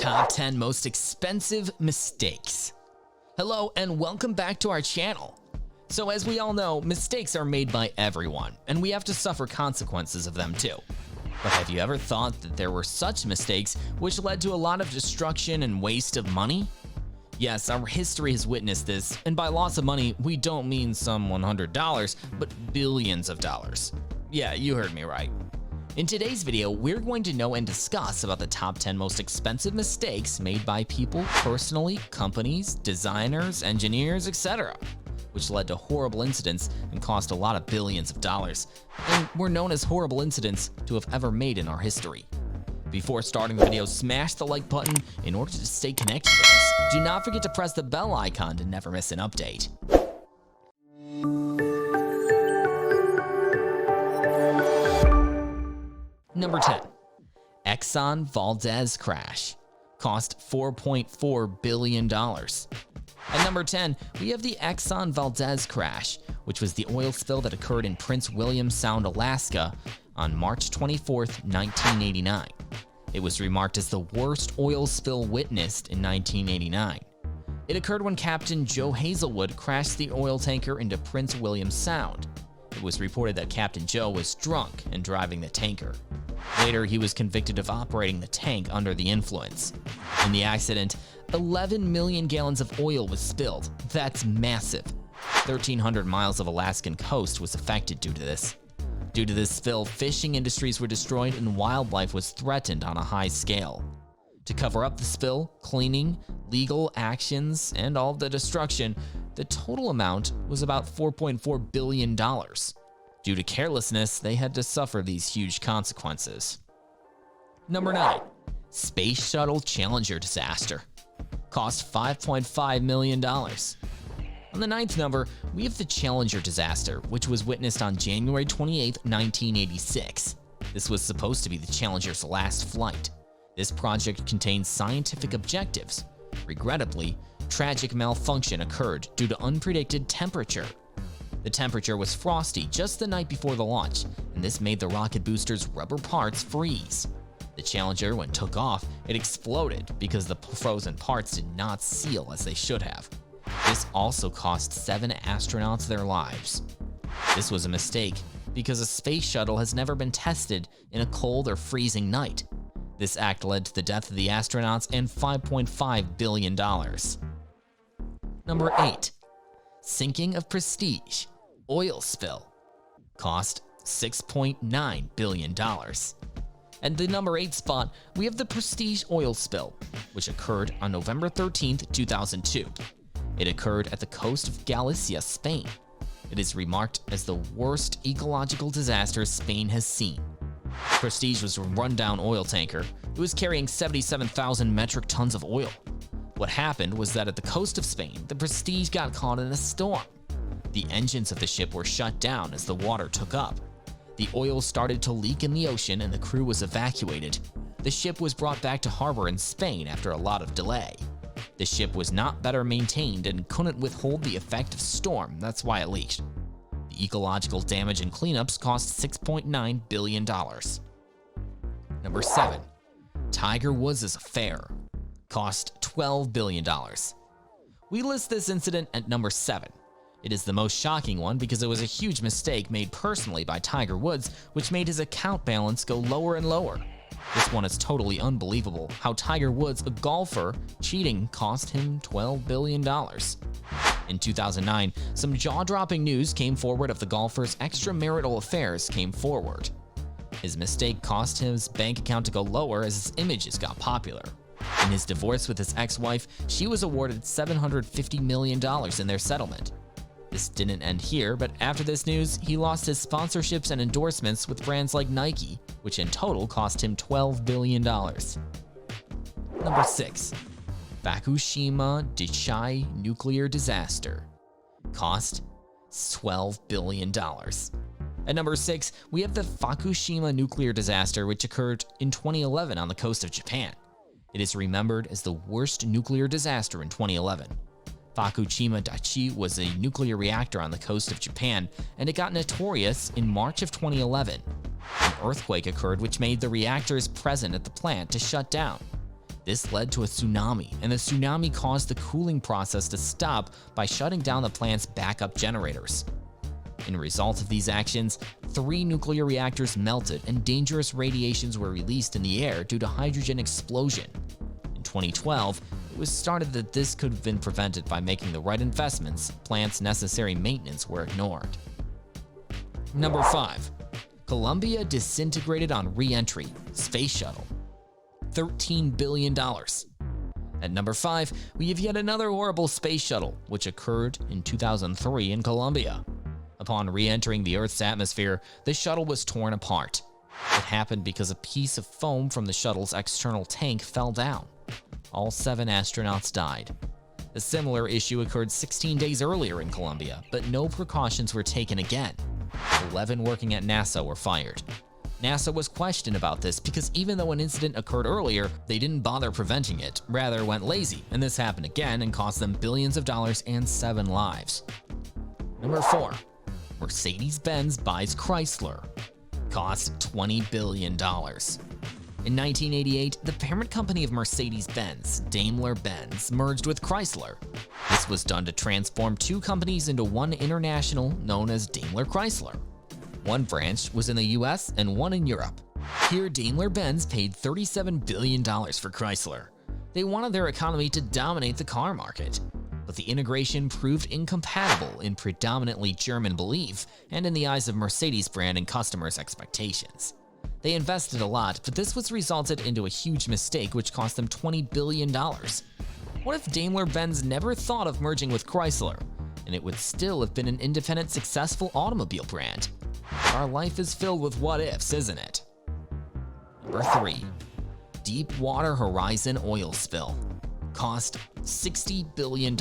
Top 10 most expensive mistakes. Hello and welcome back to our channel. So as we all know, mistakes are made by everyone, and we have to suffer consequences of them too. But have you ever thought that there were such mistakes which led to a lot of destruction and waste of money? Yes, our history has witnessed this, and by loss of money, we don't mean some $100, but billions of dollars. Yeah, you heard me right. In today's video, we're going to know and discuss about the top 10 most expensive mistakes made by people personally, companies, designers, engineers, etc., which led to horrible incidents and cost a lot of billions of dollars, and were known as horrible incidents to have ever made in our history. Before starting the video, smash the like button in order to stay connected with us. Do not forget to press the bell icon to never miss an update. Number 10. Exxon Valdez crash. Cost $4.4 billion. At number 10, we have the Exxon Valdez crash, which was the oil spill that occurred in Prince William Sound, Alaska on March 24, 1989. It was remarked as the worst oil spill witnessed in 1989. It occurred when Captain Joe Hazelwood crashed the oil tanker into Prince William Sound. It was reported that Captain Joe was drunk and driving the tanker. Later, he was convicted of operating the tank under the influence. In the accident, 11 million gallons of oil was spilled. That's massive. 1,300 miles of Alaskan coast was affected due to this. Due to this spill, fishing industries were destroyed and wildlife was threatened on a high scale. To cover up the spill, cleaning, legal actions, and all the destruction, the total amount was about $4.4 billion. Due to carelessness, they had to suffer these huge consequences. Number 9. Space Shuttle Challenger Disaster. Cost $5.5 million. On the 9th number, we have the Challenger Disaster, which was witnessed on January 28, 1986. This was supposed to be the Challenger's last flight. This project contained scientific objectives. Regrettably, tragic malfunction occurred due to unpredicted temperature. The temperature was frosty just the night before the launch, and this made the rocket booster's rubber parts freeze. The Challenger, when took off, it exploded because the frozen parts did not seal as they should have. This also cost 7 astronauts their lives. This was a mistake because a space shuttle has never been tested in a cold or freezing night. This act led to the death of the astronauts and $5.5 billion. Number 8. Sinking of Prestige. Oil spill. Cost $6.9 billion. At the number 8 spot, we have the Prestige oil spill, which occurred on November 13, 2002. It occurred at the coast of Galicia, Spain. It is remarked as the worst ecological disaster Spain has seen. Prestige was a rundown oil tanker. It was carrying 77,000 metric tons of oil. What happened was that at the coast of Spain, the Prestige got caught in a storm. The engines of the ship were shut down as the water took up. The oil started to leak in the ocean and the crew was evacuated. The ship was brought back to harbor in Spain after a lot of delay. The ship was not better maintained and couldn't withhold the effect of storm, that's why it leaked. The ecological damage and cleanups cost $6.9 billion. Number 7. Tiger Woods' affair. Cost $12 billion. We list this incident at number 7. It is the most shocking one because it was a huge mistake made personally by Tiger Woods, which made his account balance go lower and lower. This one is totally unbelievable, how Tiger Woods, a golfer, cheating cost him $12 billion. In 2009, some jaw-dropping news came forward of the golfer's extramarital affairs came forward. His mistake cost his bank account to go lower as his images got popular. In his divorce with his ex-wife, she was awarded $750 million in their settlement. This didn't end here, but after this news, he lost his sponsorships and endorsements with brands like Nike, which in total cost him $12 billion. Number 6. Fukushima Daiichi nuclear disaster. Cost $12 billion. At number 6, we have the Fukushima nuclear disaster, which occurred in 2011 on the coast of Japan. It is remembered as the worst nuclear disaster in 2011. Fukushima Daiichi was a nuclear reactor on the coast of Japan, and it got notorious in March of 2011. An earthquake occurred which made the reactors present at the plant to shut down. This led to a tsunami, and the tsunami caused the cooling process to stop by shutting down the plant's backup generators. In result of these actions, 3 nuclear reactors melted and dangerous radiations were released in the air due to hydrogen explosion. In 2012, it was started that this could have been prevented by making the right investments. Plant's necessary maintenance were ignored. Number 5. Columbia disintegrated on reentry, Space Shuttle. $13 billion. At number 5, we have yet another horrible space shuttle, which occurred in 2003 in Colombia. Upon re-entering the Earth's atmosphere, the shuttle was torn apart. It happened because a piece of foam from the shuttle's external tank fell down. All 7 astronauts died. A similar issue occurred 16 days earlier in Colombia, but no precautions were taken again. 11 working at NASA were fired. NASA was questioned about this because even though an incident occurred earlier, they didn't bother preventing it, rather went lazy, and this happened again and cost them billions of dollars and 7 lives. Number 4. Mercedes-Benz buys Chrysler. Cost $20 billion. In 1988, the parent company of Mercedes-Benz, Daimler-Benz, merged with Chrysler. This was done to transform 2 companies into one international known as Daimler-Chrysler. One branch was in the US and one in Europe. Here, Daimler-Benz paid $37 billion for Chrysler. They wanted their economy to dominate the car market. But the integration proved incompatible in predominantly German belief and in the eyes of Mercedes brand and customers' expectations. They invested a lot, but this was resulted into a huge mistake which cost them $20 billion. What if Daimler-Benz never thought of merging with Chrysler, and it would still have been an independent, successful automobile brand? Our life is filled with what-ifs, isn't it? Number 3. Deepwater Horizon oil spill. Cost $60 billion.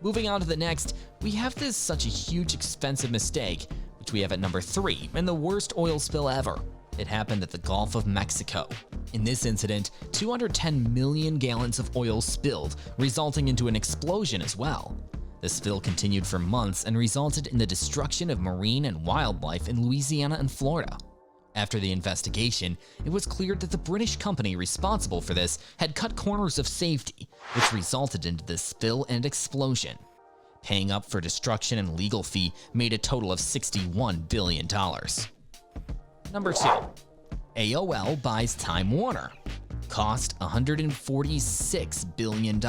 Moving on to the next, we have this such a huge expensive mistake, which we have at number 3, and the worst oil spill ever. It happened at the Gulf of Mexico. In this incident, 210 million gallons of oil spilled, resulting into an explosion as well. The spill continued for months and resulted in the destruction of marine and wildlife in Louisiana and Florida. After the investigation, it was cleared that the British company responsible for this had cut corners of safety, which resulted into the spill and explosion. Paying up for destruction and legal fee made a total of $61 billion. Number 2. AOL buys Time Warner. Cost $146 billion.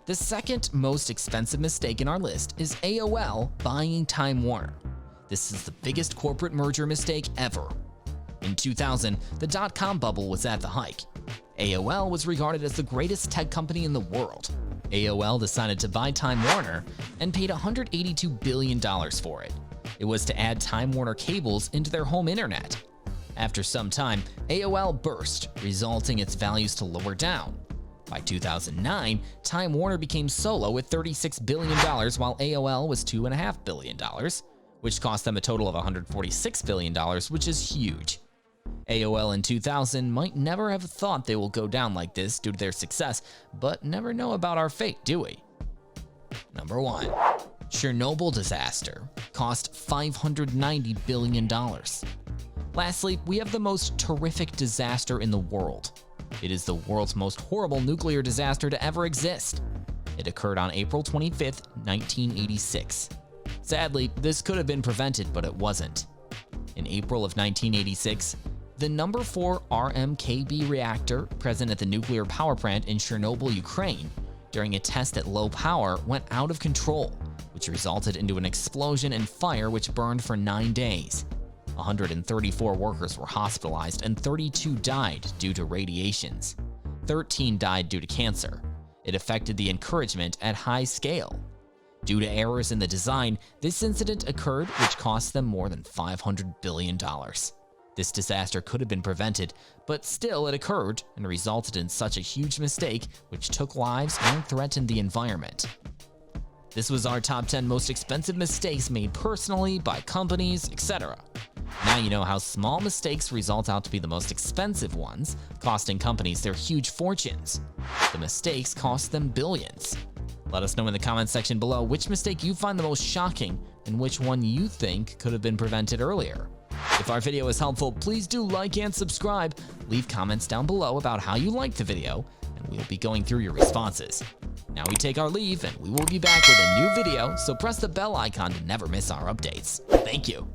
The second most expensive mistake in our list is AOL buying Time Warner. This is the biggest corporate merger mistake ever. In 2000, the dot-com bubble was at the height. AOL was regarded as the greatest tech company in the world. AOL decided to buy Time Warner and paid $182 billion for it. It was to add Time Warner cables into their home internet. After some time, AOL burst, resulting its values to lower down. By 2009, Time Warner became solo with $36 billion while AOL was $2.5 billion, which cost them a total of $146 billion, which is huge. AOL in 2000 might never have thought they will go down like this due to their success, but never know about our fate, do we? Number 1. Chernobyl Disaster. Cost $590 billion. Lastly, we have the most terrific disaster in the world. It is the world's most horrible nuclear disaster to ever exist. It occurred on April 25, 1986. Sadly, this could have been prevented, but it wasn't. In April of 1986, the number 4 RMKB reactor present at the nuclear power plant in Chernobyl, Ukraine, during a test at low power went out of control, which resulted into an explosion and fire which burned for 9 days. 134 workers were hospitalized and 32 died due to radiations. 13 died due to cancer. It affected the encouragement at high scale. Due to errors in the design, this incident occurred, which cost them more than $500 billion. This disaster could have been prevented, but still it occurred and resulted in such a huge mistake which took lives and threatened the environment. This was our top 10 most expensive mistakes made personally, by companies, etc. Now you know how small mistakes result out to be the most expensive ones, costing companies their huge fortunes. The mistakes cost them billions. Let us know in the comments section below which mistake you find the most shocking and which one you think could have been prevented earlier. If our video is helpful, please do like and subscribe. Leave comments down below about how you liked the video, and we'll be going through your responses. Now we take our leave, and we will be back with a new video, so press the bell icon to never miss our updates. Thank you.